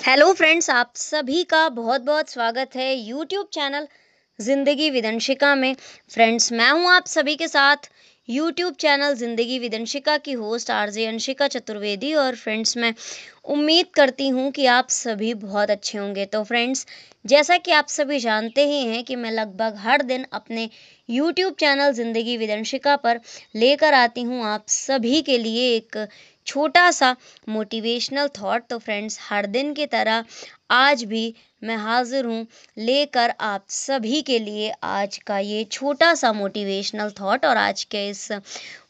Hello friends, आप सभी का बहुत बहुत स्वागत है यूट्यूब चैनल ज़िंदगी विदंशिका में। फ्रेंड्स, मैं हूं आप सभी के साथ यूट्यूब चैनल ज़िंदगी विदंशिका की होस्ट आरजे अंशिका चतुर्वेदी। और फ्रेंड्स, मैं उम्मीद करती हूं कि आप सभी बहुत अच्छे होंगे। तो फ्रेंड्स, जैसा कि आप सभी जानते ही हैं कि मैं लगभग हर दिन अपने यूट्यूब चैनल ज़िंदगी विदंशिका पर लेकर आती हूं आप सभी के लिए एक छोटा सा मोटिवेशनल थॉट। तो फ्रेंड्स, हर दिन की तरह आज भी मैं हाजिर हूँ लेकर आप सभी के लिए आज का ये छोटा सा मोटिवेशनल थॉट। और आज के इस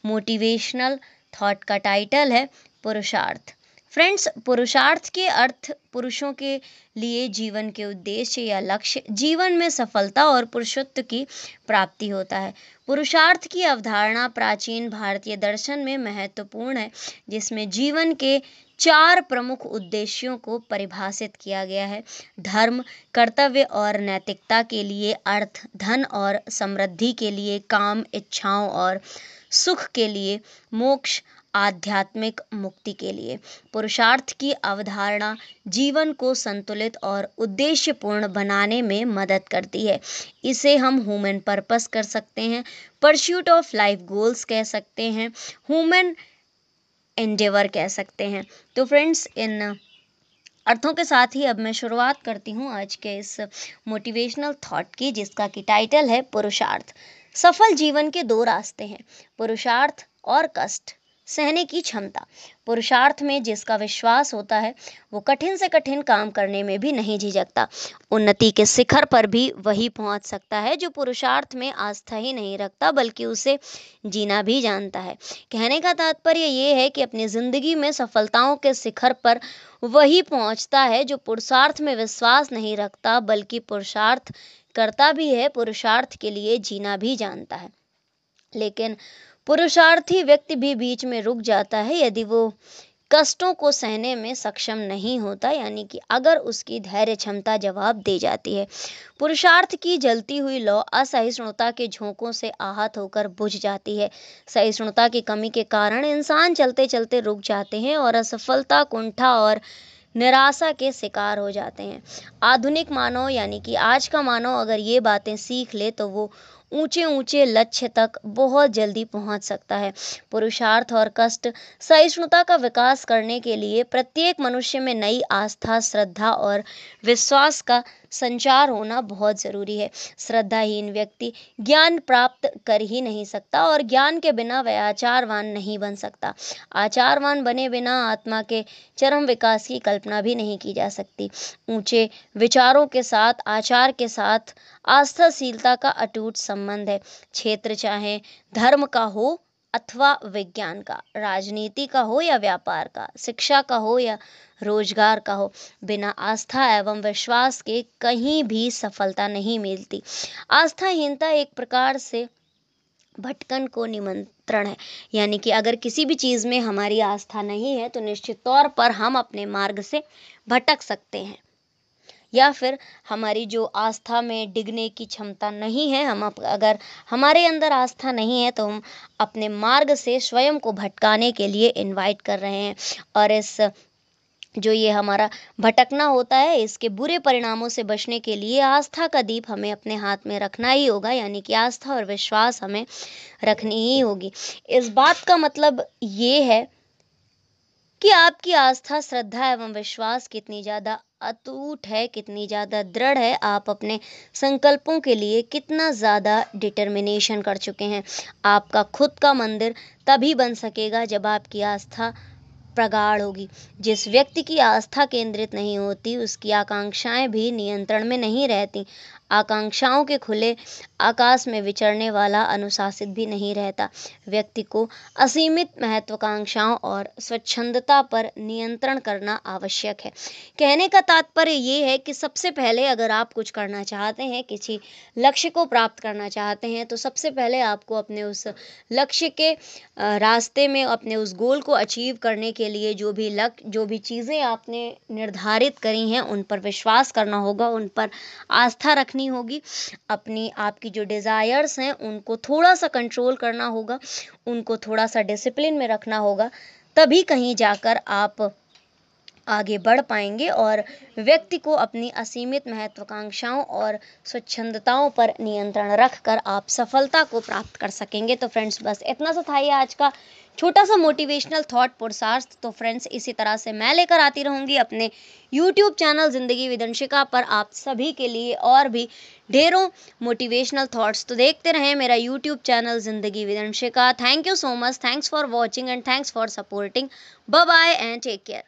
मोटिवेशनल थॉट का टाइटल है पुरुषार्थ। फ्रेंड्स, पुरुषार्थ के अर्थ पुरुषों के लिए जीवन के उद्देश्य या लक्ष्य, जीवन में सफलता और पुरुषत्व की प्राप्ति होता है। पुरुषार्थ की अवधारणा प्राचीन भारतीय दर्शन में महत्वपूर्ण है, जिसमें जीवन के 4 प्रमुख उद्देश्यों को परिभाषित किया गया है: धर्म, कर्तव्य और नैतिकता के लिए अर्थ, धन और समृद्धि के लिए काम, इच्छाओं और सुख के लिए मोक्ष, आध्यात्मिक मुक्ति के लिए। पुरुषार्थ की अवधारणा जीवन को संतुलित और उद्देश्यपूर्ण बनाने में मदद करती है। इसे हम ह्यूमन पर्पस कर सकते हैं, परस्यूट ऑफ लाइफ गोल्स कह सकते हैं, ह्यूमन एंडेवर कह सकते हैं। तो फ्रेंड्स, इन अर्थों के साथ ही अब मैं शुरुआत करती हूँ आज के इस मोटिवेशनल थॉट की, जिसका कि टाइटल है पुरुषार्थ। सफल जीवन के 2 रास्ते हैं: पुरुषार्थ और कष्ट सहने की क्षमता। पुरुषार्थ में जिसका विश्वास होता है वो कठिन से कठिन काम करने में भी नहीं झिझकता। उन्नति के शिखर पर भी वही पहुंच सकता है जो पुरुषार्थ में आस्था ही नहीं रखता बल्कि उसे जीना भी जानता है। कहने का तात्पर्य ये है कि अपनी जिंदगी में सफलताओं के शिखर पर वही पहुंचता है जो पुरुषार्थ में विश्वास नहीं रखता बल्कि पुरुषार्थ करता भी है, पुरुषार्थ के लिए जीना भी जानता है। लेकिन पुरुषार्थी व्यक्ति भी बीच में रुक जाता है यदि वो कष्टों को सहने में सक्षम नहीं होता, यानी कि अगर उसकी धैर्य क्षमता जवाब दे जाती है। पुरुषार्थ की जलती हुई लौ असहिष्णुता के झोंकों से आहत होकर बुझ जाती है। सहिष्णुता की कमी के कारण इंसान चलते चलते रुक जाते हैं और असफलता, कुंठा और निराशा के शिकार हो जाते हैं। आधुनिक मानव, यानी कि आज का मानव, अगर ये बातें सीख ले तो वो ऊंचे ऊंचे लक्ष्य तक बहुत जल्दी पहुंच सकता है। पुरुषार्थ और कष्ट सहिष्णुता का विकास करने के लिए प्रत्येक मनुष्य में नई आस्था, श्रद्धा और विश्वास का संचार होना बहुत जरूरी है। श्रद्धाहीन व्यक्ति ज्ञान प्राप्त कर ही नहीं सकता और ज्ञान के बिना वह आचारवान नहीं बन सकता। आचारवान बने बिना आत्मा के चरम विकास की कल्पना भी नहीं की जा सकती। ऊंचे विचारों के साथ, आचार के साथ आस्थाशीलता का अटूट संबंध है। क्षेत्र चाहे धर्म का हो अथवा विज्ञान का, राजनीति का हो या व्यापार का, शिक्षा का हो या रोजगार का हो, बिना आस्था एवं विश्वास के कहीं भी सफलता नहीं मिलती। आस्थाहीनता एक प्रकार से भटकन को निमंत्रण है, यानी कि अगर किसी भी चीज़ में हमारी आस्था नहीं है तो निश्चित तौर पर हम अपने मार्ग से भटक सकते हैं, या फिर हमारी जो आस्था में डिगने की क्षमता नहीं है, अगर हमारे अंदर आस्था नहीं है तो हम अपने मार्ग से स्वयं को भटकाने के लिए इनवाइट कर रहे हैं। और इस जो ये हमारा भटकना होता है, इसके बुरे परिणामों से बचने के लिए आस्था का दीप हमें अपने हाथ में रखना ही होगा, यानी कि आस्था और विश्वास हमें रखनी ही होगी। इस बात का मतलब ये है कि आपकी आस्था, श्रद्धा एवं विश्वास कितनी ज़्यादा अटूट है, कितनी ज़्यादा दृढ़ है, आप अपने संकल्पों के लिए कितना ज़्यादा डिटर्मिनेशन कर चुके हैं। आपका खुद का मंदिर तभी बन सकेगा जब आपकी आस्था प्रगाढ़ होगी। जिस व्यक्ति की आस्था केंद्रित नहीं होती उसकी आकांक्षाएं भी नियंत्रण में नहीं रहती। आकांक्षाओं के खुले आकाश में विचरने वाला अनुशासित भी नहीं रहता। व्यक्ति को असीमित महत्वाकांक्षाओं और स्वच्छंदता पर नियंत्रण करना आवश्यक है। कहने का तात्पर्य ये है कि सबसे पहले अगर आप कुछ करना चाहते हैं, किसी लक्ष्य को प्राप्त करना चाहते हैं, तो सबसे पहले आपको अपने उस लक्ष्य के रास्ते में, अपने उस गोल को अचीव करने के लिए जो भी चीज़ें आपने निर्धारित करी हैं उन पर विश्वास करना होगा, उन पर आस्था रखनी होगी। आपकी जो डिज़ायर्स हैं उनको थोड़ा सा कंट्रोल करना होगा, उनको थोड़ा सा डिसिप्लिन में रखना होगा, तभी कहीं जाकर आप आगे बढ़ पाएंगे और व्यक्ति को अपनी असीमित महत्वाकांक्षाओं और स्वच्छंदताओं पर नियंत्रण रखकर आप सफलता को प्राप्त कर सकेंगे। तो फ्रेंड्स बस इतना सा था ये आज का छोटा सा मोटिवेशनल थॉट पुरुषार्थ। तो फ्रेंड्स इसी तरह से मैं लेकर आती रहूँगी अपने यूट्यूब चैनल ज़िंदगी विदंशिका पर आप सभी के लिए और भी ढेरों मोटिवेशनल थॉट्स। तो देखते रहें मेरा यूट्यूब चैनल ज़िंदगी विदंशिका। Thank you so much, thanks for watching and thanks for supporting. Bye bye and take care.